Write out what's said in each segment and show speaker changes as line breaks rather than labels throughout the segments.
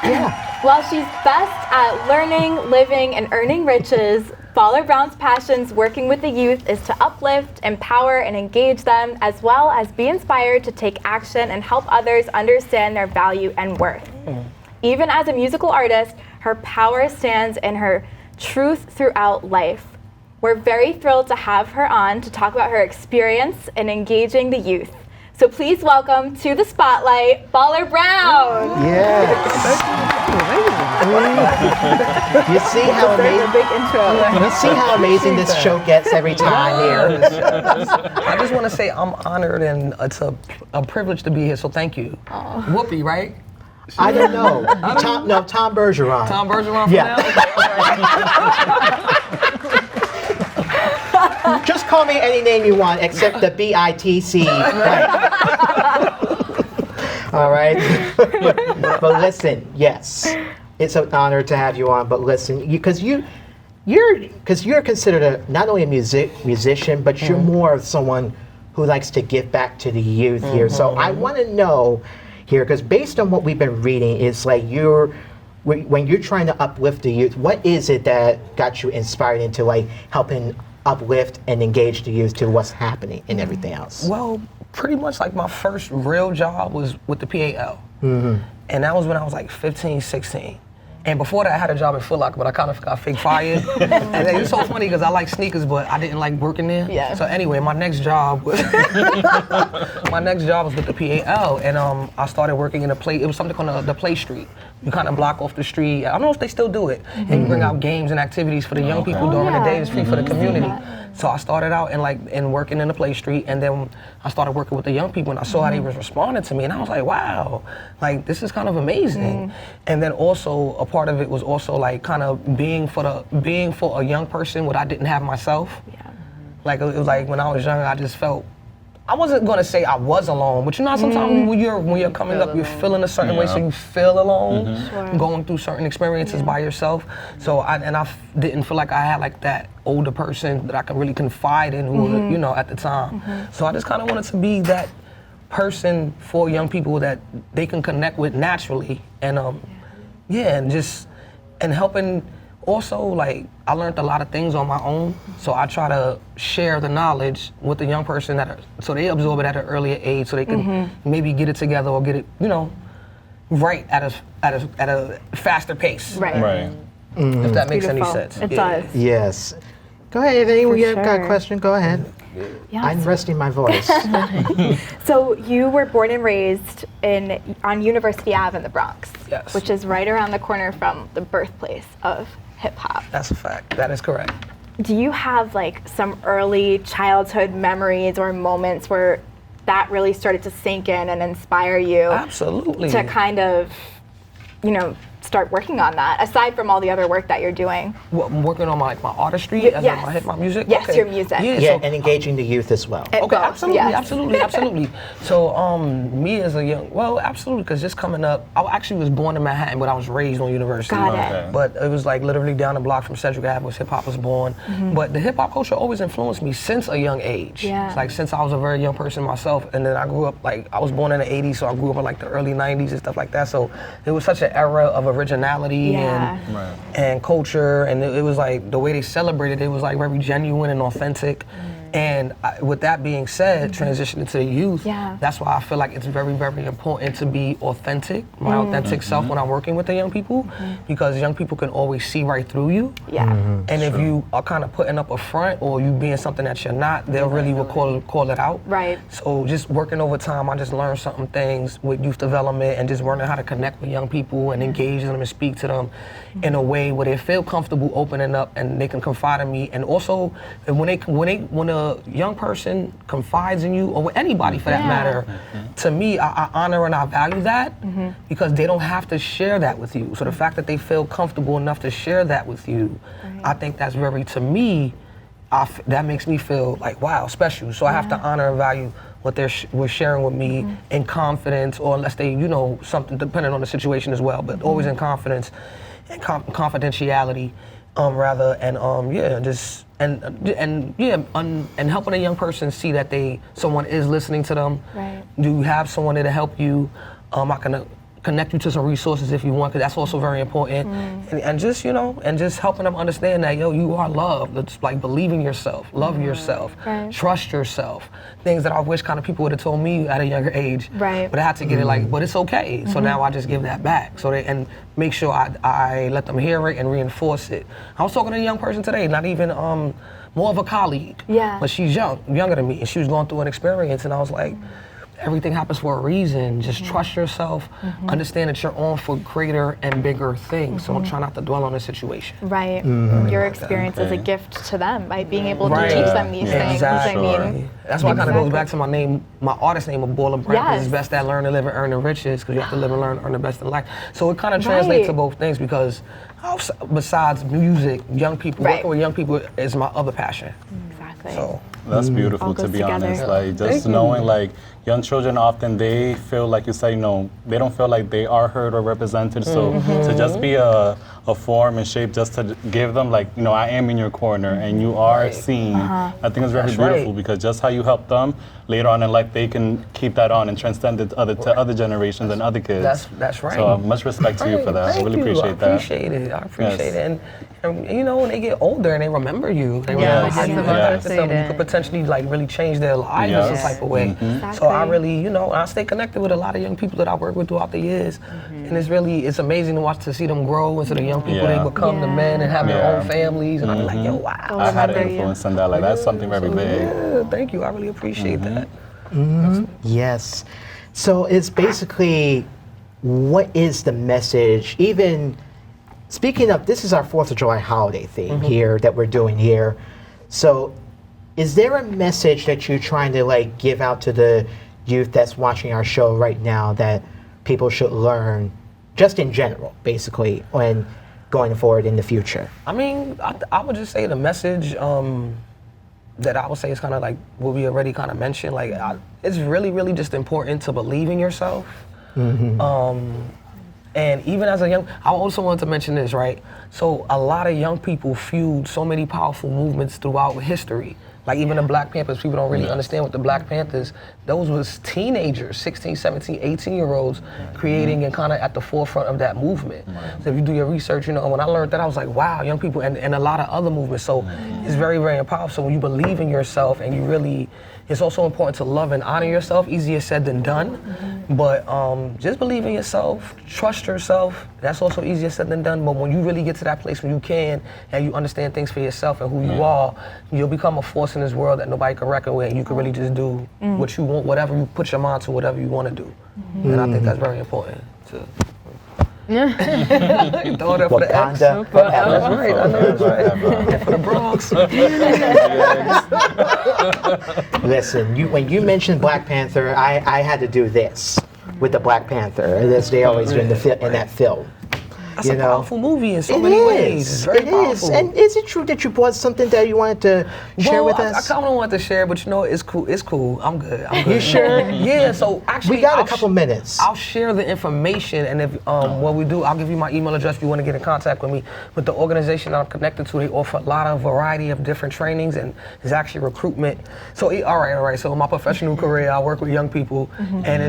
Yeah.
While she's best at learning, living, and earning riches, B.A.L.L.E.R Brown's passions working with the youth is to uplift, empower, and engage them, as well as be inspired to take action and help others understand their value and worth. Even as a musical artist, her power stands in her truth throughout life. We're very thrilled to have her on to talk about her experience in engaging the youth. So please welcome to the spotlight, B.A.L.L.E.R Brown.
Yes. You see how amazing?
Big intro.
You see how amazing this show gets every time here.
I just want to say I'm honored and it's a privilege to be here. So thank you. Whoopi, right?
I don't know. Tom Bergeron.
Tom Bergeron from
Yeah. Just call me any name you want except the B-I-T-C. Right. All right. But listen, yes, it's an honor to have you on. But listen, because you're considered not only a musician, but you're more of someone who likes to give back to the youth here. So I want to know here, because based on what we've been reading, it's like when you're trying to uplift the youth, what is it that got you inspired into like helping uplift and engage the youth to what's happening and everything else?
Well, pretty much like my first real job was with the B.A.L.L.E R. And that was when I was like 15, 16. And before that, I had a job at Foot Locker, but I kind of got fake fired. And it was so funny because I like sneakers, but I didn't like working there.
Yeah.
So anyway, my next job was with the B.A.L.L.E. And I started working in a play. It was something called the Play Street. You kind of block off the street. I don't know if they still do it. And you bring out games and activities for the young people during the day. It's free for the community. So I started out in working in the Play Street, and then I started working with the young people, and I saw how they was responding to me, and I was like, wow, like this is kind of amazing. And then also a part of it was also like kind of being for a young person what I didn't have myself.
Yeah.
Like it was like when I was young, I just felt. I wasn't gonna say I was alone, but you know sometimes when you're coming up, you're feeling a certain way, so you feel alone, going through certain experiences by yourself. So I didn't feel like I had like that older person that I could really confide in, who at the time. So I just kind of wanted to be that person for young people that they can connect with naturally, and and helping. Also, like, I learned a lot of things on my own, so I try to share the knowledge with the young person so they absorb it at an earlier age, so they can maybe get it together or get it, right at a faster pace.
Right.
If that makes
Beautiful.
any sense.
It does.
Yes. Go ahead, if anyone got a
sure.
question, go ahead.
Yes.
I'm resting my voice.
So you were born and raised on University Ave in the Bronx,
Yes.
which is right around the corner from the birthplace of hip hop.
That's a fact. That is correct.
Do you have like some early childhood memories or moments where that really started to sink in and inspire you
Absolutely.
to kind of, start working on that, aside from all the other work that you're doing?
Well, I'm working on my artistry as
yes.
my hip hop music.
Yes,
Okay.
your music.
Yeah, and engaging the youth as well.
It
Okay,
goes,
absolutely,
yes.
absolutely. So, me as a absolutely, because just coming up, I actually was born in Manhattan, but I was raised on University.
Got it.
But it was like literally down the block from Cedric Ave where hip hop was born. But the hip hop culture always influenced me since a young age.
Yeah.
It's like since I was a very young person myself, and then I grew up I was born in the '80s, so I grew up in like the early '90s and stuff like that. So it was such an era of originality and culture, and it was like the way they celebrated it was like very genuine and authentic. And with that being said, transitioning to the youth, that's why I feel like it's very, very important to be authentic, my authentic self when I'm working with the young people, because young people can always see right through you.
Yeah.
And if you are kind of putting up a front or you being something that you're not, they'll really will call it out.
Right.
So just working over time, I just learned certain things with youth development and just learning how to connect with young people and engage them and speak to them in a way where they feel comfortable opening up and they can confide in me. And also, when a young person confides in you, or with anybody for that matter, to me, I honor and I value that because they don't have to share that with you. So the fact that they feel comfortable enough to share that with you, I think that's very, to me, that makes me feel like, wow, special. So I have to honor and value what they're sharing with me in confidence, or unless they, something depending on the situation as well, but always in confidence and confidentiality, rather, and just and helping a young person see that someone is listening to them.
Right.
Do you have someone there to help you? I can connect you to some resources if you want, because that's also very important. And just, you know, and just helping them understand that, yo, you are loved. It's like believe in yourself, love yourself, trust yourself. Things that I wish kind of people would have told me at a younger age.
Right.
But I had to get it like, but it's okay. So now I just give that back. So and make sure I let them hear it and reinforce it. I was talking to a young person today, not even more of a colleague.
Yeah.
But she's younger than me, and she was going through an experience, and I was like, everything happens for a reason. Just trust yourself. Understand that you're on for greater and bigger things. So don't try not to dwell on the situation.
Right. Your experience is a gift to them by being able to
Right.
teach them these things.
Exactly.
I mean,
That's why it kind of goes back to my name, my artist name of B.A.L.L.E.R, because
Yes.
it's best that learn to live and earn the riches, because you have to live and learn, earn the best in life. So it kind of translates to
Right.
both things, because besides music, young people,
Right.
working with young people is my other passion.
exactly.
So
That's beautiful,
All
to
goes
be
together.
honest. Like,
Thank
just
you.
knowing, like, young children often, they feel, like you said, you know, they don't feel like they are heard or represented. So to just be a form and shape just to give them, like, you know, I am in your corner and you are seen, I think it's very
That's
beautiful,
right.
because just how you help them, later on in life, they can keep that on and transcend it to other generations and other kids.
that's right.
So much respect to you for that. I
Thank
really
you.
appreciate that.
I appreciate it. I appreciate
Yes.
it. And you know, when they get older and they remember you, they
Yes.
remember how you
Yes.
interacted with them, you
Yes.
could potentially like really change their lives in
Yes.
some type of way. So I really, you know, I stay connected with a lot of young people that I work with throughout the years, and it's amazing to watch, to see them grow into the young people
Yeah.
they become, the men, and have their
Yeah.
own families, and I'm like, yo, wow.
I had an
remember you.
influence in that. Like, that's something very big.
Yeah, thank you. I really appreciate that.
Yes. So it's basically, what is the message? Even speaking of, this is our 4th of July holiday theme here that we're doing here. So is there a message that you're trying to like give out to the youth that's watching our show right now that people should learn, just in general, basically, when going forward in the future?
I mean, I would just say the message that I would say is kind of like what we already kind of mentioned. Like, it's really, really just important to believe in yourself. And even as a young, I also wanted to mention this, right? So a lot of young people fueled so many powerful movements throughout history. Like even the Black Panthers, people don't really understand what the Black Panthers, those was teenagers, 16, 17, 18-year-olds creating and kind of at the forefront of that movement. So if you do your research, you know, when I learned that, I was like, wow, young people, and a lot of other movements. So it's very, very powerful. So when you believe in yourself and you really, it's also important to love and honor yourself, easier said than done. But just believe in yourself, trust yourself. That's also easier said than done. But when you really get to that place where you can and you understand things for yourself and who you are, you'll become a force in this world that nobody can reckon with, and you can really just do what you want, whatever you put your mind to, whatever you want to do. And I think that's very important to throw it up for the X.
Wakanda
That's right, I know that's right. And for the Bronx.
Listen, when you mentioned Black Panther, I had to do this with the Black Panther, as they always do in that film.
That's
You
a
know,
powerful movie in so
It
many
is.
ways. It's very
It is.
powerful.
And is it true that you bought something that you wanted to share with
I
us?
kind of want to share, but you know, it's cool. It's cool. I'm good.
You sure?
Yeah. So actually,
We got
I'll
a couple minutes.
I'll share the information, and if what we do, I'll give you my email address if you want to get in contact with me. But the organization that I'm connected to, they offer a lot of variety of different trainings, and it's actually recruitment. So all right. So in my professional career, I work with young people, and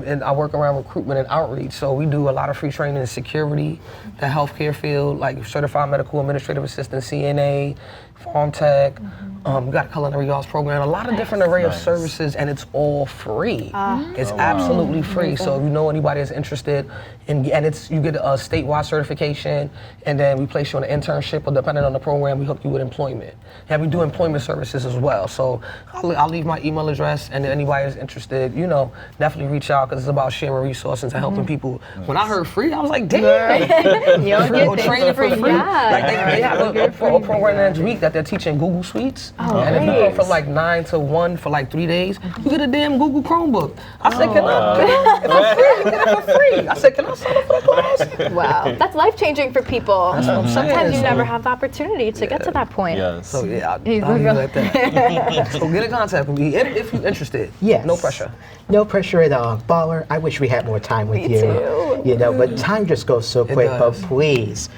and I work around recruitment and outreach. So we do a lot of free training in security, the healthcare field, like certified medical administrative assistant, CNA, farm tech. We got a culinary arts program, a lot of different array of services, and it's all free. It's absolutely free. So if you know anybody that's interested, and you get a statewide certification, and then we place you on an internship, or depending on the program, we hook you with employment. And we do employment services as well. So I'll leave my email address, and anybody that's interested, you know, definitely reach out, because it's about sharing resources and helping people. When I heard free, I was like, damn.
You don't
Free
get
or
things
training for
free.
free.
Yeah.
Like they have a program next week that they're teaching Google Suites. And if you go from like 9 to 1 for like 3 days, you get a damn Google Chromebook. I said, if I'm free, you get it for free. I said, can I sign up for that class?
Wow, that's life-changing for people.
That's what I'm saying.
Sometimes you
So-
never have the opportunity to get to that point.
Yes.
So yeah,
He's
I'll leave it
real.
at that. So get in contact with me if you're interested.
Yes.
No pressure.
No pressure at all. B.A.L.L.E R, I wish we had more time with
Me
you.
too.
You know, but time just goes so quick. But
does.
please,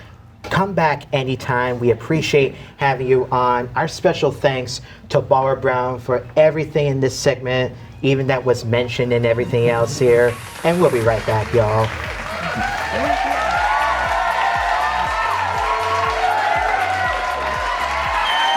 come back anytime. We appreciate having you on. Our special thanks to B.A.L.L.E R Brown for everything in this segment, even that was mentioned and everything else here. And we'll be right back, y'all.
Thank you.